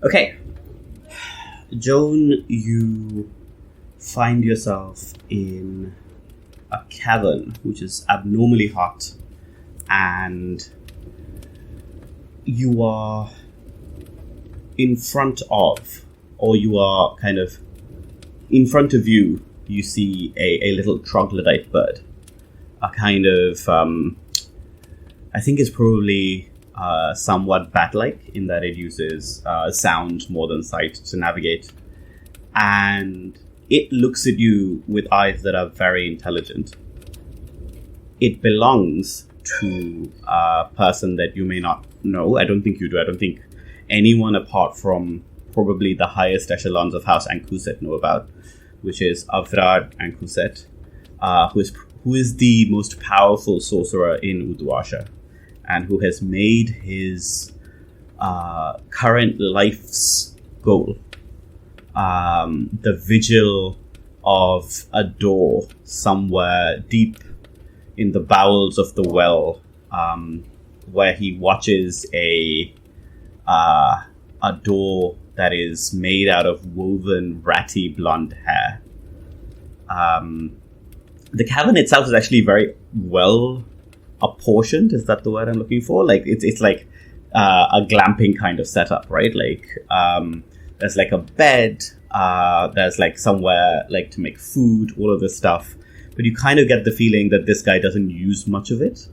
Okay. Joan, you find yourself in a cavern which is abnormally hot, and you are in front of, or you are kind of in front of you, you see a little troglodyte bird. A kind of, I think it's probably somewhat bat-like in that it uses sound more than sight to navigate. And it looks at you with eyes that are very intelligent. It belongs to a person that you may not know. I don't think you do. I don't think anyone apart from probably the highest echelons of House Ankuset know about, which is Avrad Ankuset, who is the most powerful sorcerer in Uduasha, and who has made his current life's goal the vigil of a door somewhere deep in the bowels of the well, where he watches a door that is made out of woven, ratty blonde hair. The cavern itself is actually very well apportioned. Is that the word I'm looking for? Like it's like a glamping kind of setup, right? Like there's like a bed. There's like somewhere like to make food, all of this stuff. But you kind of get the feeling that this guy doesn't use much of it.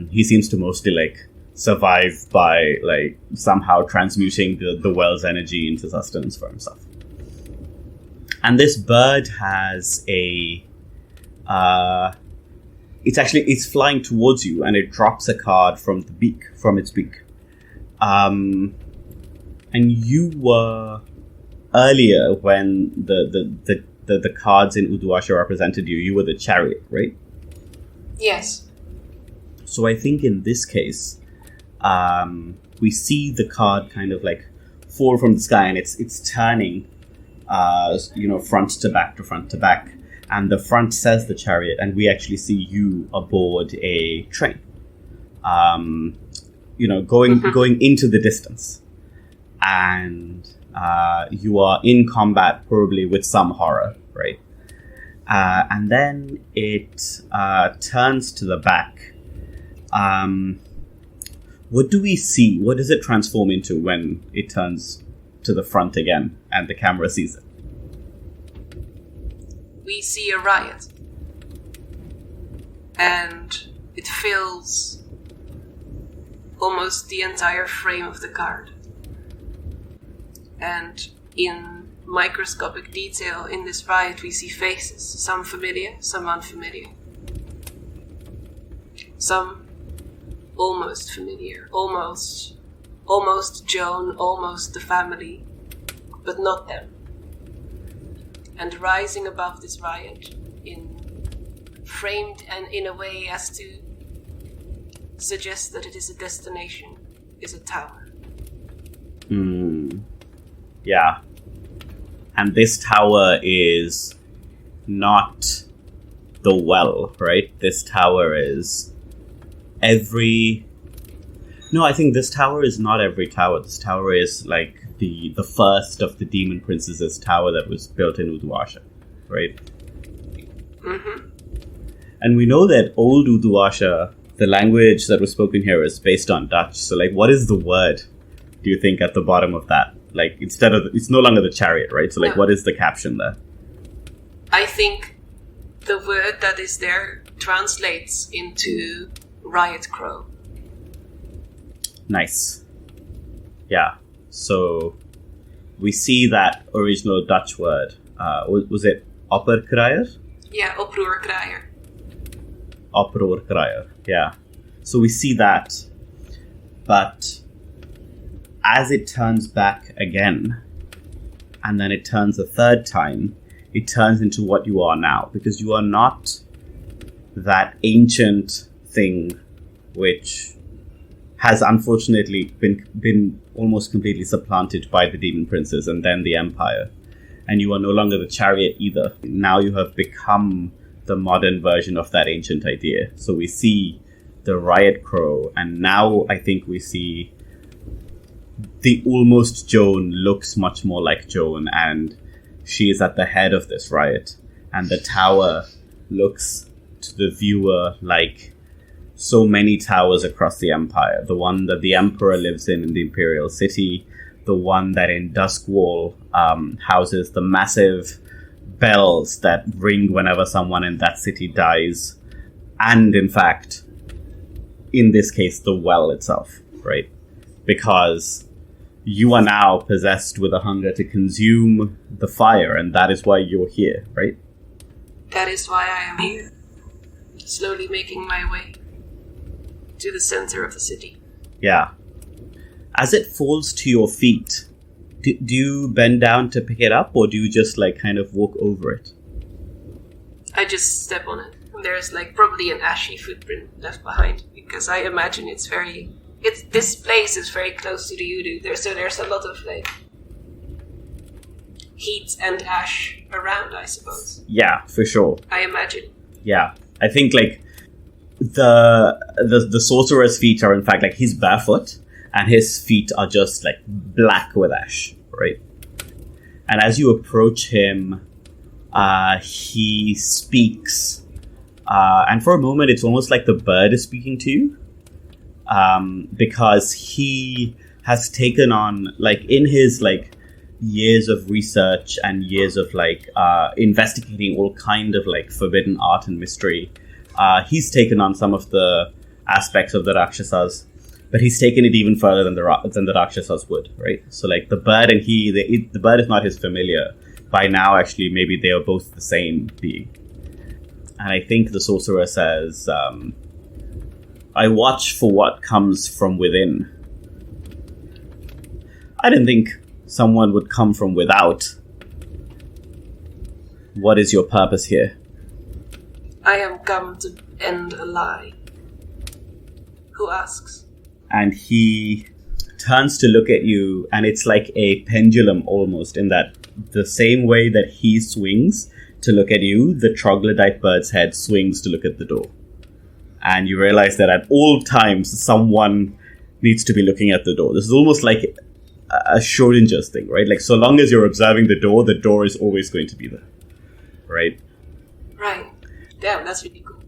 He seems to mostly like survive by like somehow transmuting the well's energy into sustenance for himself. And this bird has a it's flying towards you, and it drops a card from its beak. And you were earlier when the cards in Uduasha represented you. You were the chariot, right? Yes. So I think in this case, we see the card kind of like fall from the sky, and it's turning, front to back. And the front says the chariot, and we actually see you aboard a train, going into the distance. And you are in combat, probably with some horror, right? And then it turns to the back. What do we see? What does it transform into when it turns to the front again and the camera sees it? We see a riot. And it fills almost the entire frame of the card. And in microscopic detail in this riot we see faces, some familiar, some unfamiliar. Some almost familiar, almost Joan, almost the family, but not them. And rising above this riot, framed and in a way as to suggest that it is a destination, is a tower. Yeah. And this tower is not the well, right? This tower is No, I think this tower is not every tower. This tower is like the first of the Demon Princess's tower that was built in Uduasha, right? Mm-hmm. And we know that old Uduasha, the language that was spoken here, is based on Dutch. So, like, what is the word, do you think, at the bottom of that? Like, instead of... It's no longer the chariot, right? So, like, What is the caption there? I think the word that is there translates into riot crow. Nice. Yeah. So, we see that original Dutch word. Was it Oproerkraaier? Yeah, Oproerkraaier. Oproerkraaier, yeah. So we see that, but as it turns back again, and then it turns a third time, it turns into what you are now, because you are not that ancient thing which has unfortunately been almost completely supplanted by the Demon Princes and then the Empire. And you are no longer the chariot either. Now you have become the modern version of that ancient idea. So we see the riot crow, and now I think we see the almost Joan looks much more like Joan, and she is at the head of this riot. And the tower looks to the viewer like so many towers across the empire. The one that the emperor lives in the imperial city, the one that in Duskwall houses the massive bells that ring whenever someone in that city dies, and in fact, in this case, the well itself, right? Because you are now possessed with a hunger to consume the fire, and that is why you're here, right? That is why I am here, slowly making my way to the center of the city. Yeah. As it falls to your feet, do you bend down to pick it up, or do you just, like, kind of walk over it? I just step on it. And there's, like, probably an ashy footprint left behind, because I imagine this place is very close to the Udu. So there's a lot of, like, heat and ash around, I suppose. Yeah, for sure. I imagine. Yeah. I think, like, the sorcerer's feet are, in fact, like, he's barefoot, and his feet are just, like, black with ash, right? And as you approach him, he speaks, and for a moment it's almost like the bird is speaking to you, because he has taken on, like, in his, like, years of research and years of, like, investigating all kind of, like, forbidden art and mystery, he's taken on some of the aspects of the Rakshasas, but he's taken it even further than the Rakshasas would, right? So, like, the bird and the bird is not his familiar. By now, actually, maybe they are both the same being. And I think the sorcerer says, I watch for what comes from within. I didn't think someone would come from without. What is your purpose here? I am come to end a lie. Who asks? And he turns to look at you, and it's like a pendulum almost, in that the same way that he swings to look at you, the troglodyte bird's head swings to look at the door. And you realize that at all times, someone needs to be looking at the door. This is almost like a Schrodinger's thing, right? Like, so long as you're observing the door is always going to be there, right? Right. Damn, that's really cool.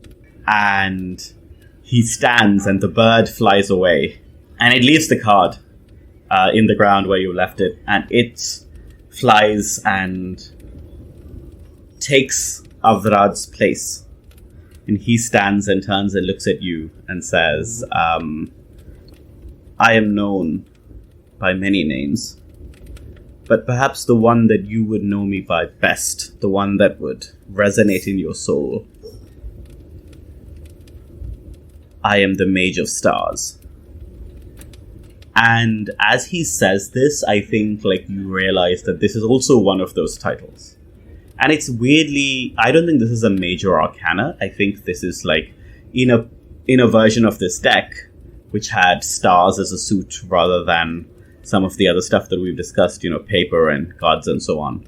And he stands, and the bird flies away. And it leaves the card in the ground where you left it. And it flies and takes Avrad's place. And he stands and turns and looks at you and says, I am known by many names, but perhaps the one that you would know me by best, the one that would resonate in your soul. I am the Mage of Stars. And as he says this, I think, like, you realize that this is also one of those titles. And it's weirdly, I don't think this is a major arcana. I think this is, like, in a version of this deck, which had stars as a suit rather than some of the other stuff that we've discussed, paper and gods and so on.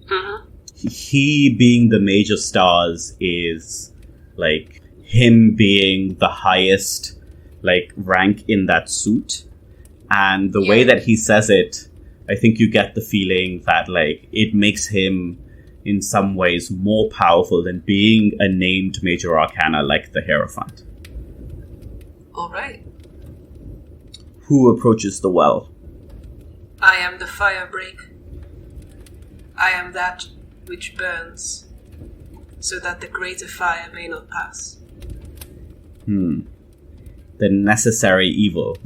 Mm-hmm. He being the Mage of Stars is, like, him being the highest, like, rank in that suit. And the way that he says it, I think you get the feeling that, like, it makes him in some ways more powerful than being a named major arcana like the Hierophant. Alright. Who approaches the well? I am the firebreak. I am that which burns, so that the greater fire may not pass. The necessary evil,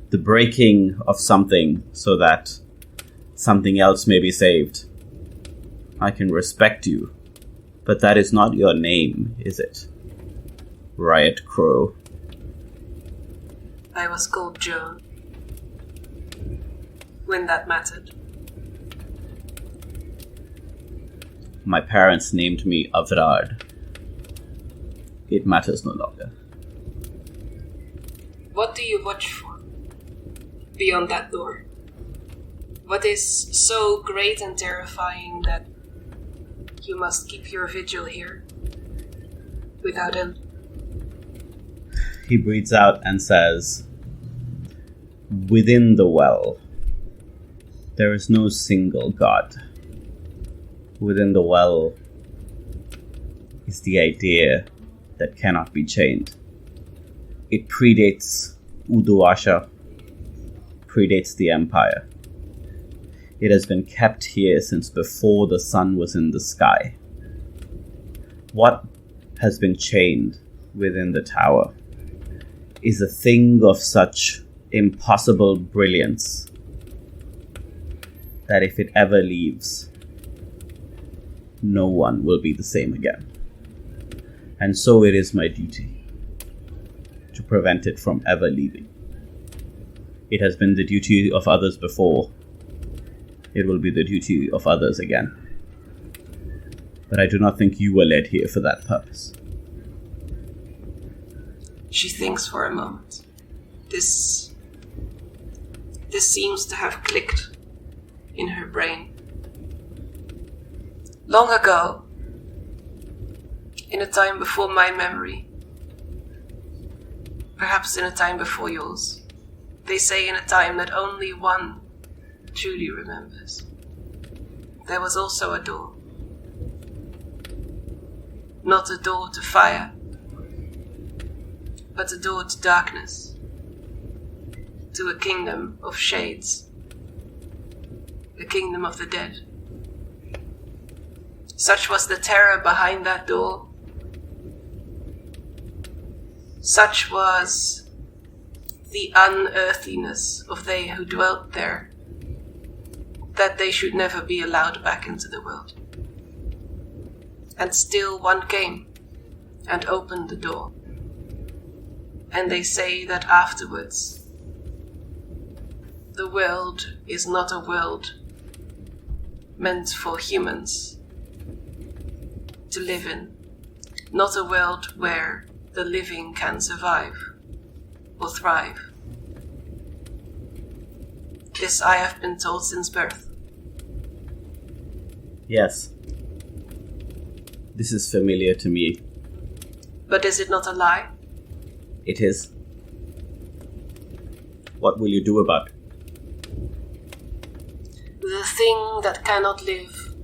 The breaking of something so that something else may be saved. I can respect you, but that is not your name, is it? Riot Crow. I was called Joan, when that mattered. My parents named me Avrad. It matters no longer. What do you watch for beyond that door? What is so great and terrifying that you must keep your vigil here without end? He breathes out and says, within the well, there is no single god. Within the well is the idea that cannot be chained. It predates Uduasha, predates the Empire. It has been kept here since before the sun was in the sky. What has been chained within the tower is a thing of such impossible brilliance that if it ever leaves, no one will be the same again. And so it is my duty to prevent it from ever leaving. It has been the duty of others before. It will be the duty of others again. But I do not think you were led here for that purpose. She thinks for a moment. This seems to have clicked in her brain. Long ago, in a time before my memory, perhaps in a time before yours, they say in a time that only one truly remembers, there was also a door. Not a door to fire, but a door to darkness, to a kingdom of shades, the kingdom of the dead. Such was the terror behind that door. Such was the unearthliness of they who dwelt there, that they should never be allowed back into the world. And still one came and opened the door. And they say that afterwards, the world is not a world meant for humans to live in, not a world where the living can survive or thrive. This I have been told since birth. Yes. This is familiar to me. But is it not a lie? It is. What will you do about it? The thing that cannot live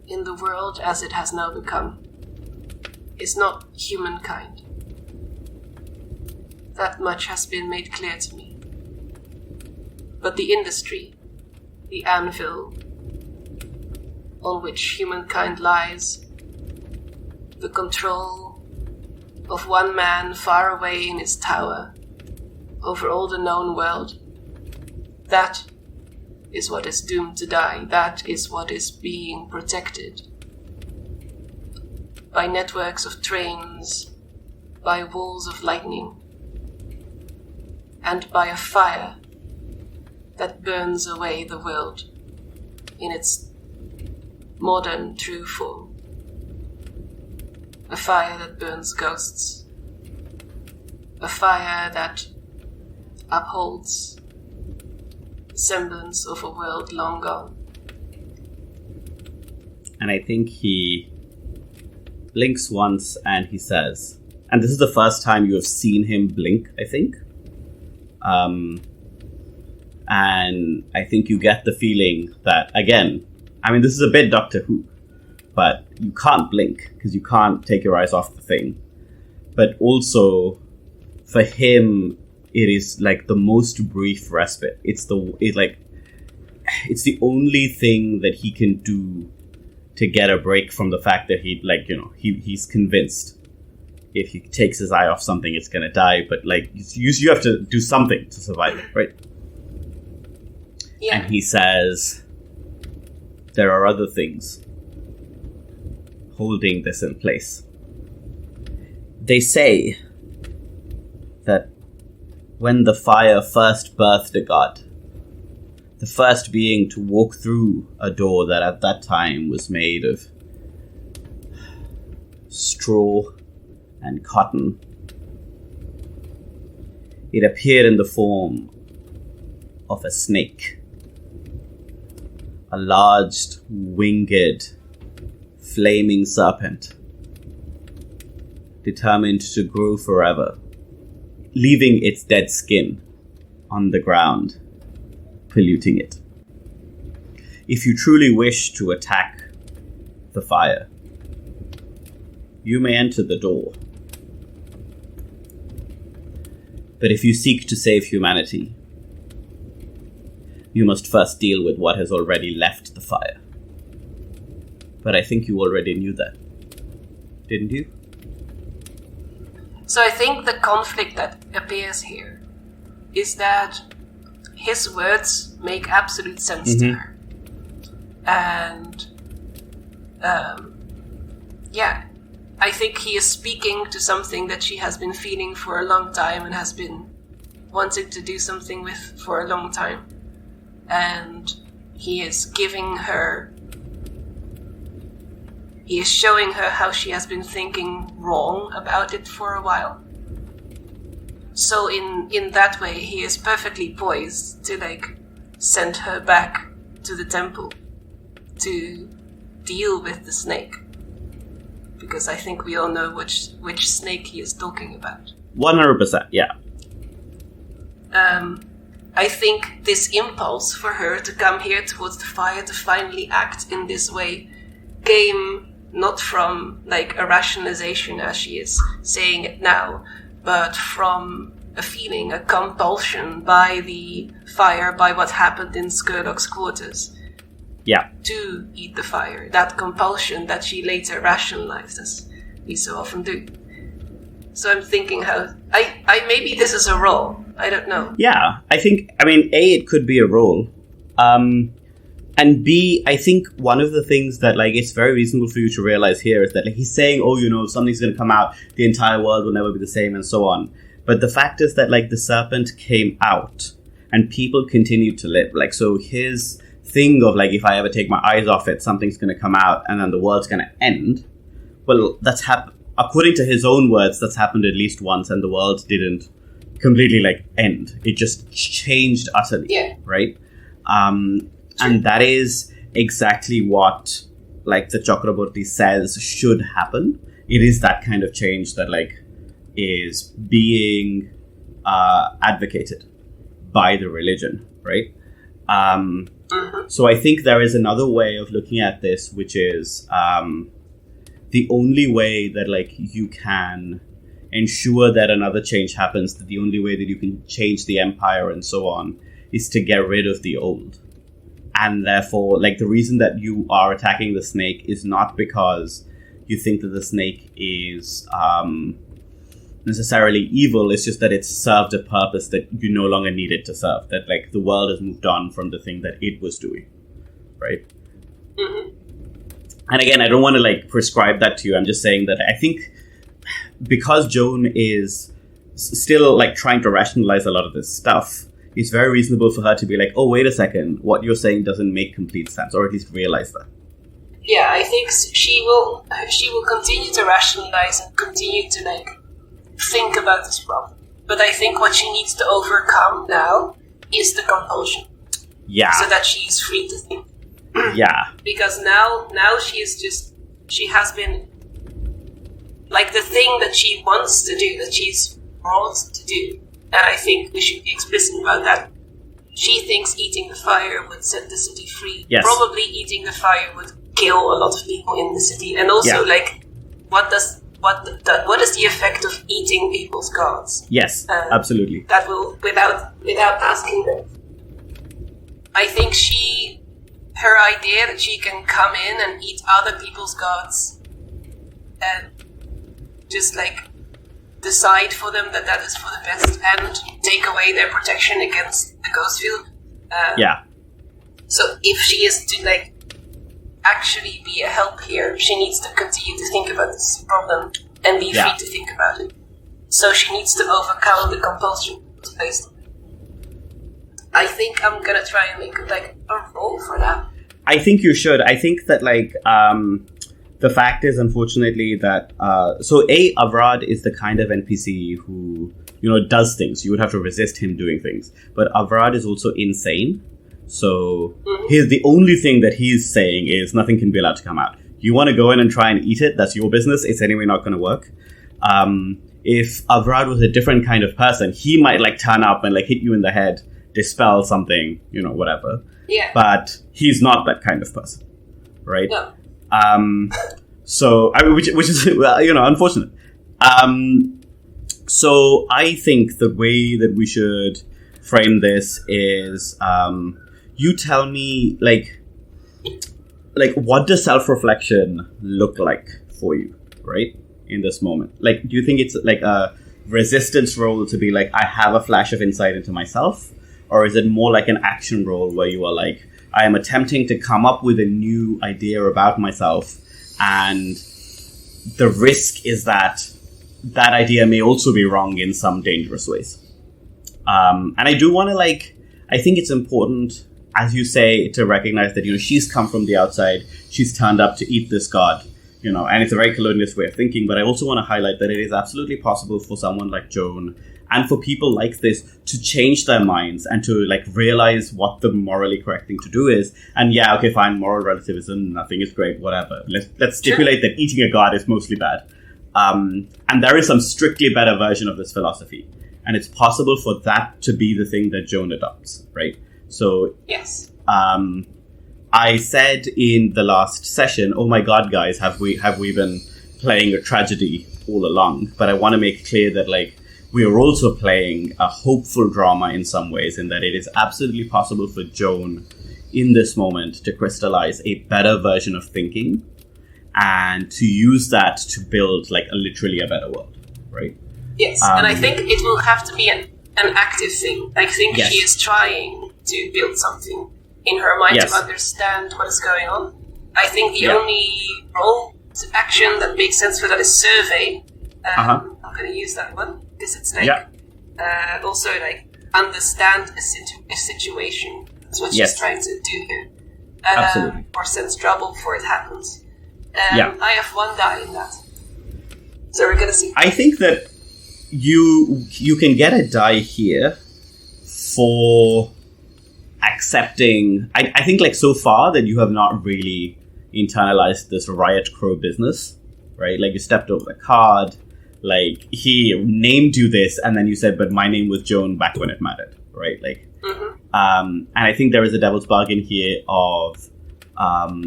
in the world as it has now become is not humankind. That much has been made clear to me. But the industry, the anvil on which humankind lies, the control of one man far away in his tower over all the known world, that is what is doomed to die. That is what is being protected by networks of trains, by walls of lightning, and by a fire that burns away the world in its modern true form. A fire that burns ghosts. A fire that upholds the semblance of a world long gone. And I think he blinks once and he says, and this is the first time you have seen him blink, I think. And I think you get the feeling that, again, I mean, this is a bit Doctor Who, but you can't blink because you can't take your eyes off the thing. But also, for him, it is like the most brief respite. It's the only thing that he can do to get a break from the fact that he's convinced if he takes his eye off something, it's gonna die. But you have to do something to survive it, right? Yeah. And he says, there are other things holding this in place. They say that when the fire first birthed a god, the first being to walk through a door that at that time was made of straw and cotton, it appeared in the form of a snake. A large, winged, flaming serpent, determined to grow forever, leaving its dead skin on the ground, polluting it. If you truly wish to attack the fire, you may enter the door. But if you seek to save humanity, you must first deal with what has already left the fire. But I think you already knew that, didn't you? So I think the conflict that appears here is that his words make absolute sense to her. And, I think he is speaking to something that she has been feeling for a long time and has been wanting to do something with for a long time. And he is giving her... He is showing her how she has been thinking wrong about it for a while. So in that way, he is perfectly poised to, send her back to the temple to deal with the snake. Because I think we all know which snake he is talking about. 100%, yeah. I think this impulse for her to come here towards the fire to finally act in this way came not from a rationalization as she is saying it now, but from a feeling, a compulsion by the fire, by what happened in Skurlock's quarters. Yeah. To eat the fire. That compulsion that she later rationalized, as we so often do. So I'm thinking how... I maybe this is a role. I don't know. Yeah, A, it could be a role. And B, I think one of the things that, it's very reasonable for you to realize here is that, he's saying, something's going to come out, the entire world will never be the same, and so on. But the fact is that, the serpent came out, and people continued to live. So his thing of, if I ever take my eyes off it, something's going to come out, and then the world's going to end. Well, that's according to his own words, that's happened at least once, and the world didn't completely, end. It just changed utterly, right? And that is exactly what, the Chakraborty says should happen. It is that kind of change that, is being advocated by the religion, right? So I think there is another way of looking at this, which is the only way that, you can ensure that another change happens, that the only way that you can change the empire and so on, is to get rid of the old. And therefore, the reason that you are attacking the snake is not because you think that the snake is necessarily evil. It's just that it's served a purpose that you no longer need it to serve. That, the world has moved on from the thing that it was doing. Right? Mm-hmm. And again, I don't want to, prescribe that to you. I'm just saying that I think because Joan is still, trying to rationalize a lot of this stuff, it's very reasonable for her to be oh, wait a second, what you're saying doesn't make complete sense, or at least realize that. Yeah, I think she will continue to rationalize and continue to, think about this problem. But I think what she needs to overcome now is the compulsion. Yeah. So that she's free to think. Yeah. Because now she has been, the thing that she wants to do, that she's brought to do. And I think we should be explicit about that. She thinks eating the fire would set the city free. Yes. Probably eating the fire would kill a lot of people in the city. And also, what is the effect of eating people's gods? Yes, absolutely. That will, without asking them. I think her idea that she can come in and eat other people's gods and just decide for them that is for the best and take away their protection against the ghost field. So if she is to actually be a help here, she needs to continue to think about this problem and be free to think about it. So she needs to overcome the compulsion that's placed on it. I think I'm gonna try and make a roll for that. I think you should. I think that the fact is, unfortunately, that Avrad is the kind of NPC who, does things. You would have to resist him doing things. But Avrad is also insane. So the only thing that he's saying is nothing can be allowed to come out. You want to go in and try and eat it, that's your business. It's anyway not going to work. if Avrad was a different kind of person, he might like turn up and like hit you in the head, dispel something, whatever. Yeah. But he's not that kind of person, right? No. So which is unfortunate. So I think the way that we should frame this is, you tell me like what does self-reflection look like for you, right? In this moment, like, do you think it's like a resistance role to be like, I have a flash of insight into myself, or is it more like an action role where you are like, I am attempting to come up with a new idea about myself, and the risk is that that idea may also be wrong in some dangerous ways. And I do want to I think it's important, as you say, to recognize that, she's come from the outside, she's turned up to eat this god, and it's a very colonialist way of thinking, but I also want to highlight that it is absolutely possible for someone like Joan and for people like this to change their minds and to realize what the morally correct thing to do is. And yeah, okay, fine, moral relativism, nothing is great, whatever. Let's stipulate that eating a god is mostly bad. And there is some strictly better version of this philosophy. And it's possible for that to be the thing that Joan adopts, right? So, yes. I said in the last session, oh my god, guys, have we been playing a tragedy all along? But I want to make clear that, we are also playing a hopeful drama in some ways, in that it is absolutely possible for Joan, in this moment, to crystallize a better version of thinking and to use that to build, literally a better world, right? Yes, and I think it will have to be an active thing. I think yes. She is trying to build something in her mind yes. to understand what is going on. I think the only role to action that makes sense for that is survey. I'm going to use that one because it's also understand a situation. That's what she's trying to do here. Absolutely. Or sense trouble before it happens. I have one die in that. So we're going to see. I think that you can get a die here for accepting. I think so far that you have not really internalized this Riot Crow business, right? You stepped over the card, he named you this, and then you said, but my name was Joan back when it mattered, right? And I think there is a devil's bargain here of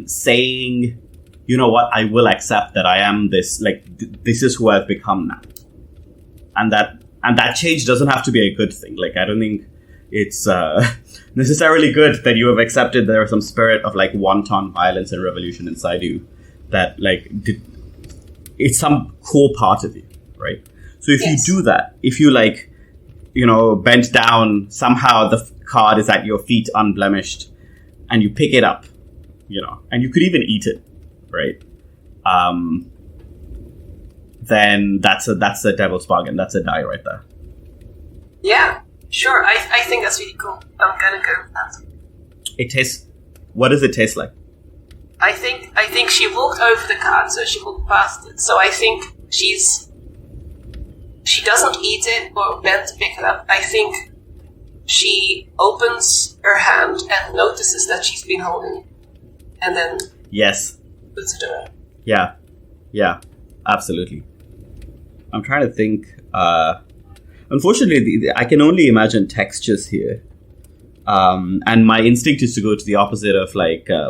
saying, you know what, I will accept that I am this, this is who I've become now. And that change doesn't have to be a good thing. I don't think it's necessarily good that you have accepted there is some spirit of wanton violence and revolution inside you that it's some core part of you, right? So if you do that, if you bent down, somehow the card is at your feet unblemished, and you pick it up, and you could even eat it, right? Then that's a devil's bargain. That's a die right there. Yeah, sure. I think that's really cool. I'm gonna go with that. It tastes. What does it taste like? I think she walked over the card, so she walked past it. So I think she doesn't eat it or bend to pick it up. I think she opens her hand and notices that she's been holding it, and then puts it away. Yeah, absolutely. I'm trying to think. Unfortunately, I can only imagine textures here. And my instinct is to go to the opposite of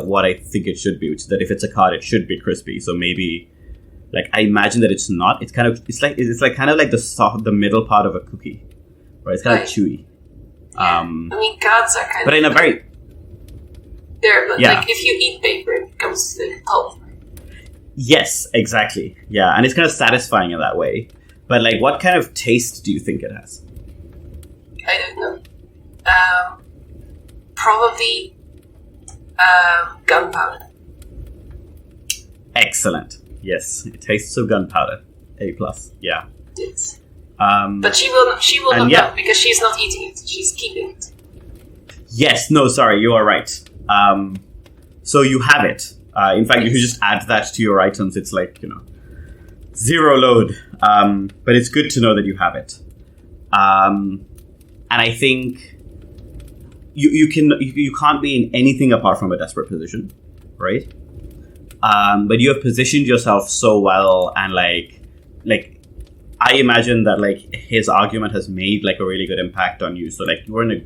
what I think it should be, which is that if it's a card, it should be crispy. So maybe, I imagine that it's not. It's kind of the middle part of a cookie, right? It's kind of chewy. Cards are kind but in a very but if you eat paper, it becomes pulp. Yes, exactly. Yeah, and it's kind of satisfying in that way. But what kind of taste do you think it has? I don't know. Probably gunpowder. Excellent. Yes, it tastes of gunpowder. A+. Yeah. Yes. But she will not know because she's not eating it. She's keeping it. Yes. No. Sorry. You are right. So you have it. In fact, if you just add that to your items, it's 0 load. But it's good to know that you have it. And I think you can't be in anything apart from a desperate position, right? But you have positioned yourself so well, and I imagine that like his argument has made like a really good impact on you. So like you're in a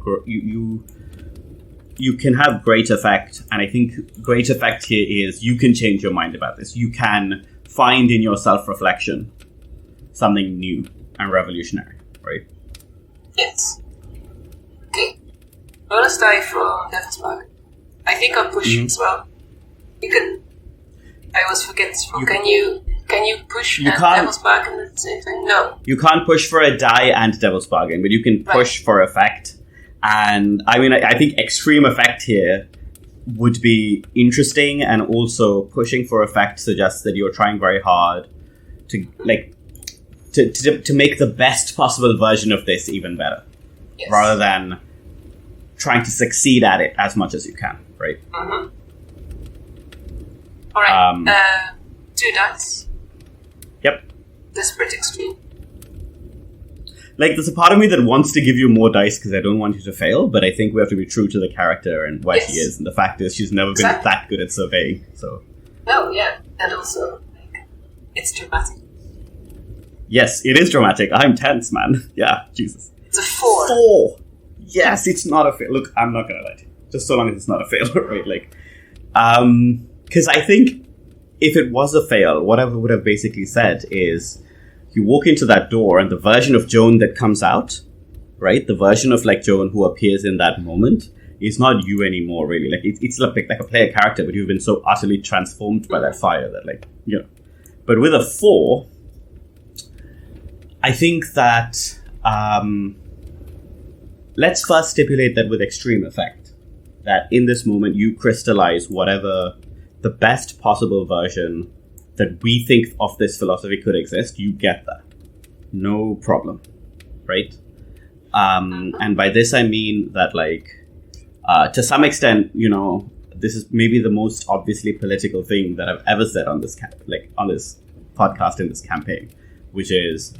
you can have great effect, and I think great effect here is you can change your mind about this. You can find in your self-reflection something new and revolutionary, right? Yes. Okay. Bonus die for Devil's Bargain. I think I'll push as well. You can. I always forget this one. Can you push and Devil's Bargain at the same time? No. You can't push for a die and Devil's Bargain, but you can push for effect. And I mean, I think extreme effect here would be interesting, and also pushing for effect suggests that you're trying very hard to like to make the best possible version of this even better, rather than trying to succeed at it as much as you can, right? Mm-hmm. All right, 2 dice. Yep. Desperate extreme. Like, there's a part of me that wants to give you more dice because I don't want you to fail, but I think we have to be true to the character and why she is. And the fact is, she's never been that good at surveying, so... Oh, yeah. And also, like, it's dramatic. Yes, it is dramatic. I'm tense, man. Yeah, Jesus. It's a 4. 4! Yes, it's not a fail. Look, I'm not gonna lie to you. Just so long as it's not a fail, right? Like, because I think if it was a fail, what I would have basically said is... You walk into that door, and the version of Joan that comes out, right? The version of like Joan who appears in that moment is not you anymore, really. Like it's like a player character, but you've been so utterly transformed by that fire that, like, you know. But with a 4, I think that let's first stipulate that with extreme effect, that in this moment you crystallize whatever the best possible version that we think of this philosophy could exist. You get that. No problem. Right? And by this I mean that, like, to some extent, you know, this is maybe the most obviously political thing that I've ever said on this on this podcast in this campaign, which is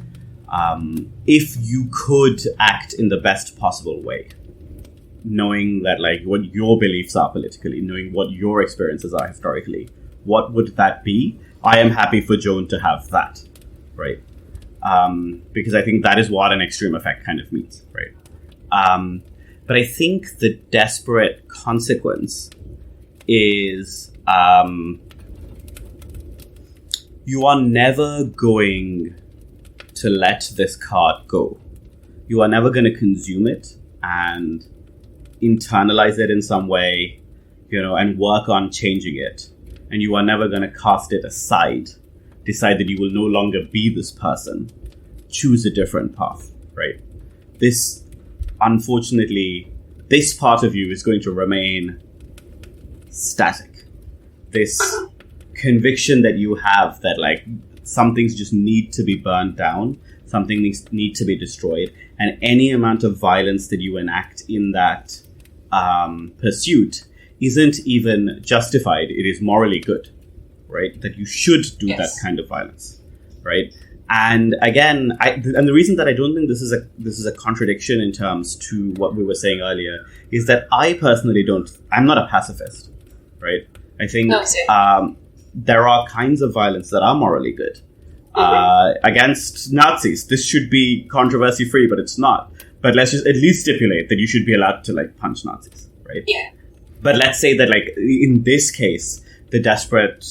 if you could act in the best possible way, knowing that, like, what your beliefs are politically, knowing what your experiences are historically, what would that be? I am happy for Joan to have that, right? Because I think that is what an extreme effect kind of means, right? But I think the desperate consequence is you are never going to let this card go. You are never going to consume it and internalize it in some way, you know, and work on changing it. And you are never going to cast it aside, decide that you will no longer be this person, choose a different path, right? This, unfortunately, this part of you is going to remain static. This conviction that you have that, like, some things just need to be burned down, some things need to be destroyed, and any amount of violence that you enact in that pursuit isn't even justified. It is morally good, right? That you should do that kind of violence, right? And again, and the reason that I don't think this is a contradiction in terms to what we were saying earlier is that I personally I'm not a pacifist, right? I think there are kinds of violence that are morally good. Against Nazis, this should be controversy free, but it's not. But let's just at least stipulate that you should be allowed to, like, punch Nazis, right? Yeah. But let's say that, like, in this case, the desperate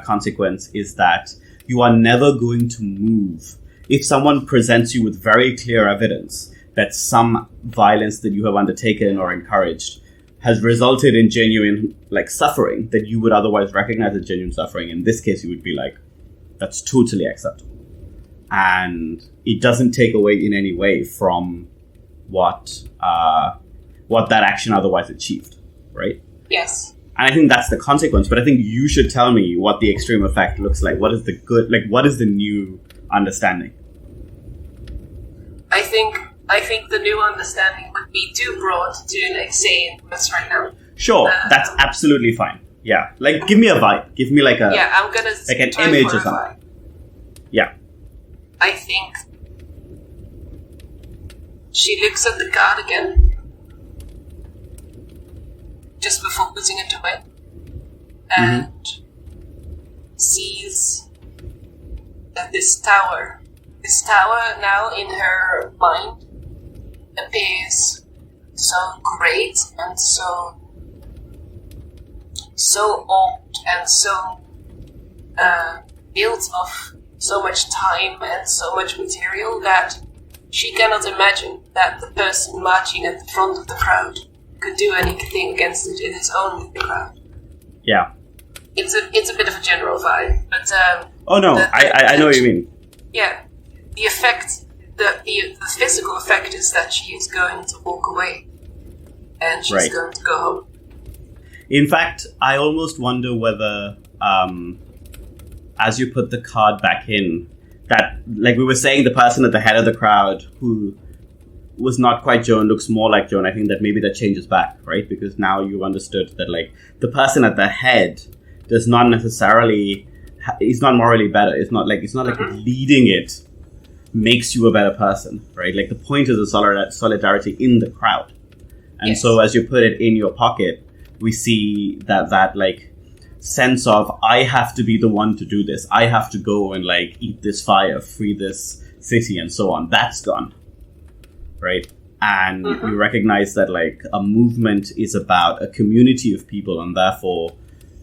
consequence is that you are never going to move. If someone presents you with very clear evidence that some violence that you have undertaken or encouraged has resulted in genuine, like, suffering that you would otherwise recognize as genuine suffering, in this case you would be like, that's totally acceptable. And it doesn't take away in any way from what that action otherwise achieved. Right? Yes. And I think that's the consequence, but I think you should tell me what the extreme effect looks like. What is the good, like, what is the new understanding? I think the new understanding would be too broad to, like, say in words right now. Sure, that's absolutely fine. Yeah. Like, give me a vibe. Give me, like, a... Yeah, I'm gonna... Like an image or something. Yeah. I think she looks at the card again. Just before putting it away, and sees that this tower This tower now in her mind appears so great and so old and so built of so much time and so much material that she cannot imagine that the person marching at the front of the crowd could do anything against it in his own crowd. Yeah. It's a bit of a general vibe, but oh no, I know what you mean. Yeah, the effect, the physical effect is that she is going to walk away, and she's going to go home. In fact, I almost wonder whether, as you put the card back in, that, like we were saying, the person at the head of the crowd who was not quite Joan looks more like Joan. I think that maybe that changes back, right? Because now you understood that, like, the person at the head does not necessarily, is not morally better. It's not like leading it makes you a better person, right? Like, the point is the solidarity in the crowd. And so as you put it in your pocket, we see that like, sense of, I have to be the one to do this. I have to go and, like, eat this fire, free this city, and so on. That's gone, right? And you recognize that, like, a movement is about a community of people, and therefore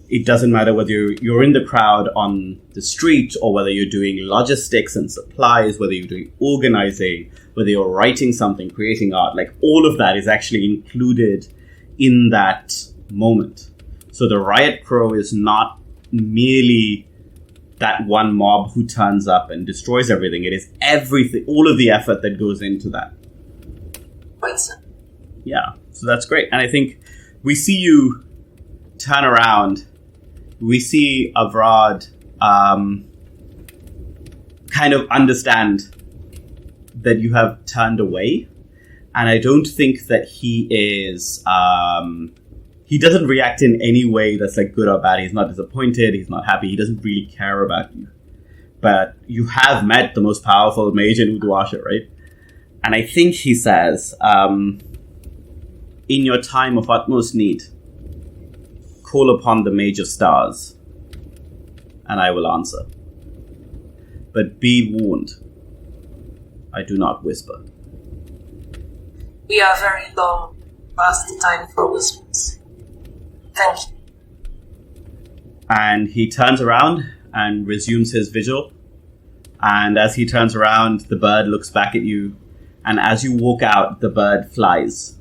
it doesn't matter whether you're in the crowd on the street or whether you're doing logistics and supplies, whether you're doing organizing, whether you're writing something, creating art. Like, all of that is actually included in that moment. So the riot crow is not merely that one mob who turns up and destroys everything. It is everything, all of the effort that goes into that. Yeah, so that's great. And I think we see you turn around. We see Avrad kind of understand that you have turned away. And I don't think that he is... he doesn't react in any way that's, like, good or bad. He's not disappointed. He's not happy. He doesn't really care about you. But you have met the most powerful mage in Uduasha, right? And I think he says, in your time of utmost need, call upon the Mage of Stars, and I will answer. But be warned, I do not whisper. We are very long past the time for whispers. Thank you. And he turns around and resumes his vigil. And as he turns around, the bird looks back at you. And as you walk out, the bird flies.